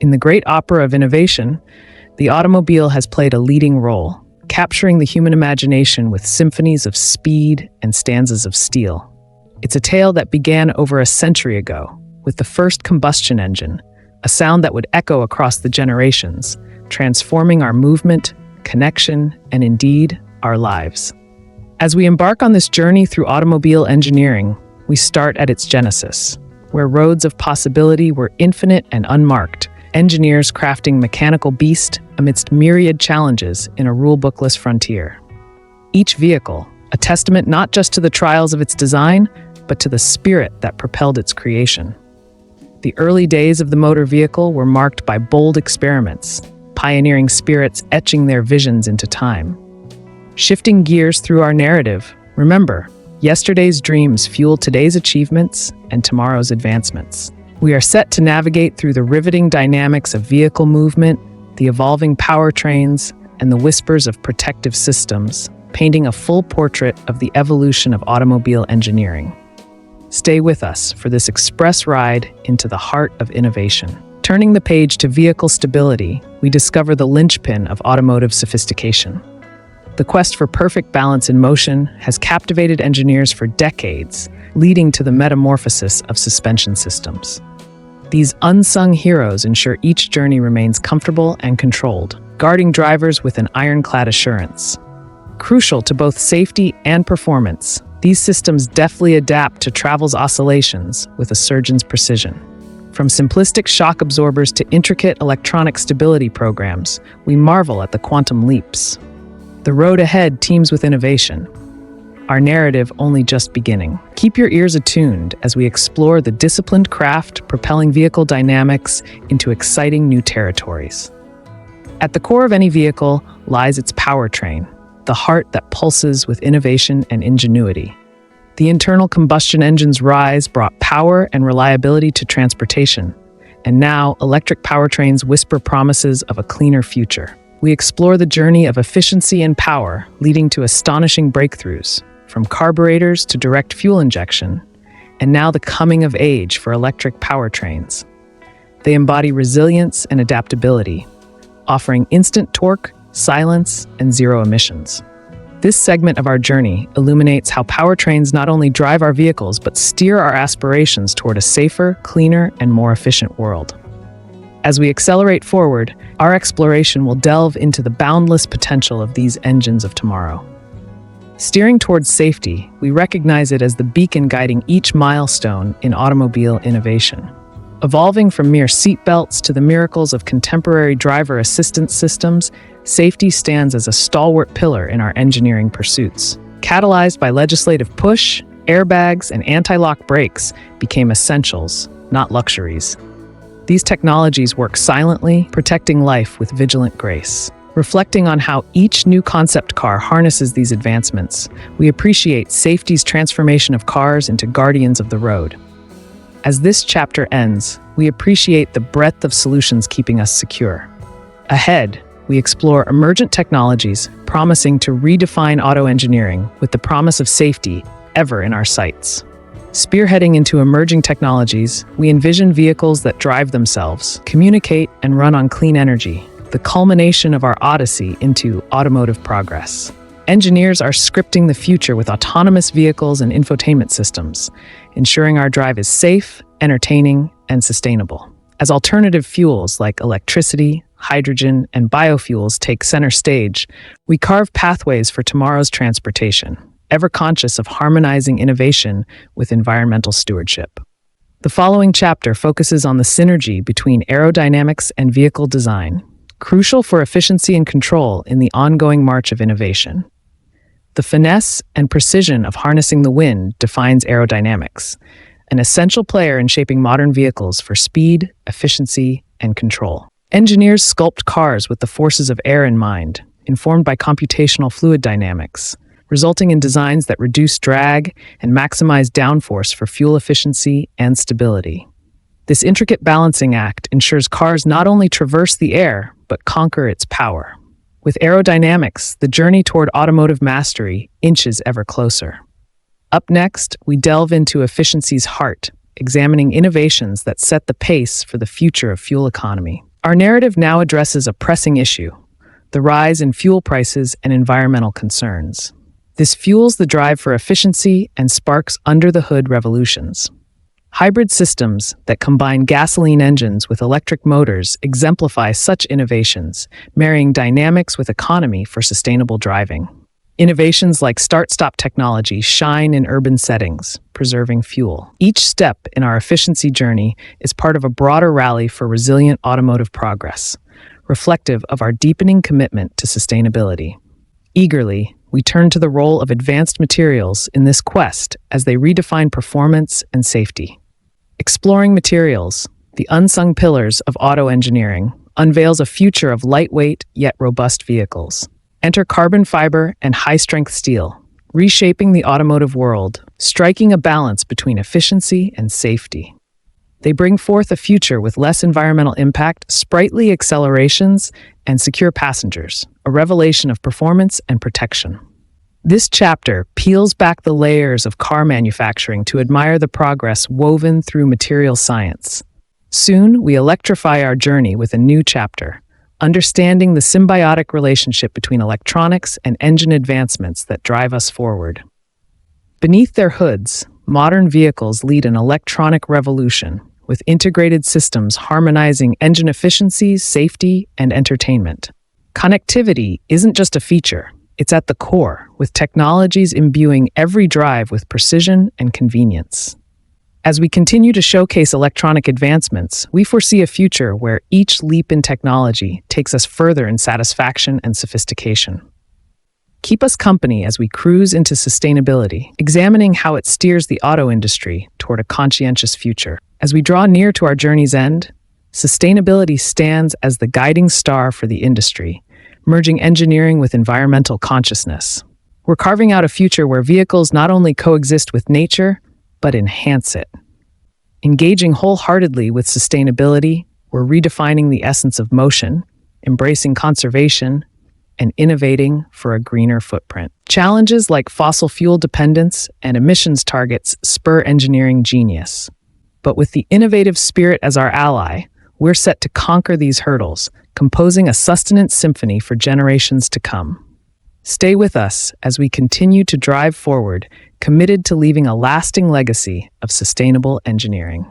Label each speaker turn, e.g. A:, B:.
A: In the great opera of innovation, the automobile has played a leading role, capturing the human imagination with symphonies of speed and stanzas of steel. It's a tale that began over a century ago, with the first combustion engine, a sound that would echo across the generations, transforming our movement, connection, and indeed, our lives. As we embark on this journey through automobile engineering, we start at its genesis, where roads of possibility were infinite and unmarked, engineers crafting mechanical beast amidst myriad challenges in a rule-bookless frontier. Each vehicle, a testament not just to the trials of its design, but to the spirit that propelled its creation. The early days of the motor vehicle were marked by bold experiments, pioneering spirits etching their visions into time. Shifting gears through our narrative, remember, yesterday's dreams fuel today's achievements and tomorrow's advancements. We are set to navigate through the riveting dynamics of vehicle movement, the evolving powertrains, and the whispers of protective systems, painting a full portrait of the evolution of automobile engineering. Stay with us for this express ride into the heart of innovation. Turning the page to vehicle stability, we discover the linchpin of automotive sophistication. The quest for perfect balance in motion has captivated engineers for decades, leading to the metamorphosis of suspension systems. These unsung heroes ensure each journey remains comfortable and controlled, guarding drivers with an ironclad assurance. Crucial to both safety and performance, these systems deftly adapt to travel's oscillations with a surgeon's precision. From simplistic shock absorbers to intricate electronic stability programs, we marvel at the quantum leaps. The road ahead teems with innovation, our narrative only just beginning. Keep your ears attuned as we explore the disciplined craft propelling vehicle dynamics into exciting new territories. At the core of any vehicle lies its powertrain, the heart that pulses with innovation and ingenuity. The internal combustion engine's rise brought power and reliability to transportation, and now electric powertrains whisper promises of a cleaner future. We explore the journey of efficiency and power, leading to astonishing breakthroughs, from carburetors to direct fuel injection, and now the coming of age for electric powertrains. They embody resilience and adaptability, offering instant torque, silence, and zero emissions. This segment of our journey illuminates how powertrains not only drive our vehicles but steer our aspirations toward a safer, cleaner, and more efficient world. As we accelerate forward, our exploration will delve into the boundless potential of these engines of tomorrow. Steering towards safety, we recognize it as the beacon guiding each milestone in automobile innovation. Evolving from mere seatbelts to the miracles of contemporary driver assistance systems, safety stands as a stalwart pillar in our engineering pursuits. Catalyzed by legislative push, airbags and anti-lock brakes became essentials, not luxuries. These technologies work silently, protecting life with vigilant grace. Reflecting on how each new concept car harnesses these advancements, we appreciate safety's transformation of cars into guardians of the road. As this chapter ends, we appreciate the breadth of solutions keeping us secure. Ahead, we explore emergent technologies promising to redefine auto engineering with the promise of safety ever in our sights. Spearheading into emerging technologies, we envision vehicles that drive themselves, communicate, and run on clean energy, the culmination of our odyssey into automotive progress. Engineers are scripting the future with autonomous vehicles and infotainment systems, ensuring our drive is safe, entertaining, and sustainable. As alternative fuels like electricity, hydrogen, and biofuels take center stage, we carve pathways for tomorrow's transportation, ever conscious of harmonizing innovation with environmental stewardship. The following chapter focuses on the synergy between aerodynamics and vehicle design, crucial for efficiency and control in the ongoing march of innovation. The finesse and precision of harnessing the wind defines aerodynamics, an essential player in shaping modern vehicles for speed, efficiency, and control. Engineers sculpt cars with the forces of air in mind, informed by computational fluid dynamics, resulting in designs that reduce drag and maximize downforce for fuel efficiency and stability. This intricate balancing act ensures cars not only traverse the air, but conquer its power. With aerodynamics, the journey toward automotive mastery inches ever closer. Up next, we delve into efficiency's heart, examining innovations that set the pace for the future of fuel economy. Our narrative now addresses a pressing issue: the rise in fuel prices and environmental concerns. This fuels the drive for efficiency and sparks under-the-hood revolutions. Hybrid systems that combine gasoline engines with electric motors exemplify such innovations, marrying dynamics with economy for sustainable driving. Innovations like start-stop technology shine in urban settings, preserving fuel. Each step in our efficiency journey is part of a broader rally for resilient automotive progress, reflective of our deepening commitment to sustainability. Eagerly, we turn to the role of advanced materials in this quest as they redefine performance and safety. Exploring Materials, the unsung pillars of auto engineering, unveils a future of lightweight yet robust vehicles. Enter carbon fiber and high-strength steel, reshaping the automotive world, striking a balance between efficiency and safety. They bring forth a future with less environmental impact, sprightly accelerations, and secure passengers, a revelation of performance and protection. This chapter peels back the layers of car manufacturing to admire the progress woven through material science. Soon, we electrify our journey with a new chapter, understanding the symbiotic relationship between electronics and engine advancements that drive us forward. Beneath their hoods, modern vehicles lead an electronic revolution, with integrated systems harmonizing engine efficiency, safety, and entertainment. Connectivity isn't just a feature, it's at the core, with technologies imbuing every drive with precision and convenience. As we continue to showcase electronic advancements, we foresee a future where each leap in technology takes us further in satisfaction and sophistication. Keep us company as we cruise into sustainability, examining how it steers the auto industry toward a conscientious future. As we draw near to our journey's end, sustainability stands as the guiding star for the industry, merging engineering with environmental consciousness. We're carving out a future where vehicles not only coexist with nature, but enhance it. Engaging wholeheartedly with sustainability, we're redefining the essence of motion, embracing conservation, and innovating for a greener footprint. Challenges like fossil fuel dependence and emissions targets spur engineering genius. But with the innovative spirit as our ally, we're set to conquer these hurdles, composing a sustenance symphony for generations to come. Stay with us as we continue to drive forward, committed to leaving a lasting legacy of sustainable engineering.